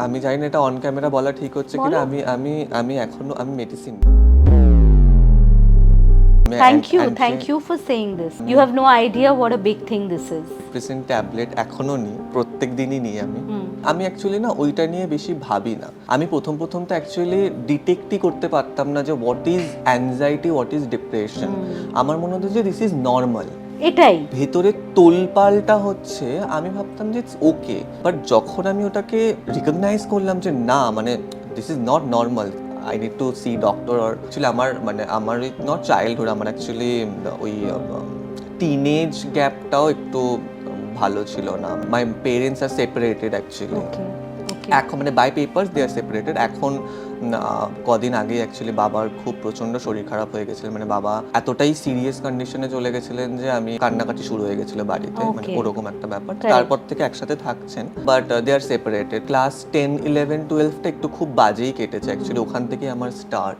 আমি জানি না এটা অন ক্যামেরা বলা ঠিক হচ্ছে কিনা। বলো। আমি এখনো medicine Thank you for saying this. You have no idea what a big thing this is. Present tablet এখনো নিই, প্রত্যেক দিনই নিই আমি অ্যাকচুয়ালি না ওইটা নিয়ে বেশি ভাবি না। আমি প্রথম তো অ্যাকচুয়ালি ডিটেক্টই করতে পারতাম না যে what is anxiety, what is depression. আমার মনে হতো যে দিস ইজ নর্মাল, এটাই ভেতরে তোলপালটা হচ্ছে। আমি ভাবতাম যে ইটস ওকে, বাট যখন আমি ওটাকে রিকগনাইজ করলাম যে না, মানে this is not normal, I need to see doctor. আর অ্যাকচুয়ালি আমার নট চাইল্ডহুড, আমার অ্যাকচুয়ালি ওই টিনেজ গ্যাপটাও একটু ভালো ছিল না। My parents are separated actually. Okay এখন মানে by papers they are separated. এখন কদিন আগে অ্যাকচুয়ালি বাবার খুব প্রচন্ড শরীর খারাপ হয়ে গেছিল, মানে বাবা এতটাই সিরিয়াস কন্ডিশনে চলে গেছিলেন যে আমি কান্নাকাটি শুরু হয়ে গেছিল বাড়িতে, মানে ওরকম একটা ব্যাপার। তারপর থেকে একসাথে থাকছেন, but they are separated. Class 10, 11, 12টা একটু খুব বাজেই কেটেছে অ্যাকচুয়ালি, ওখান থেকেই আমার স্টার্ট।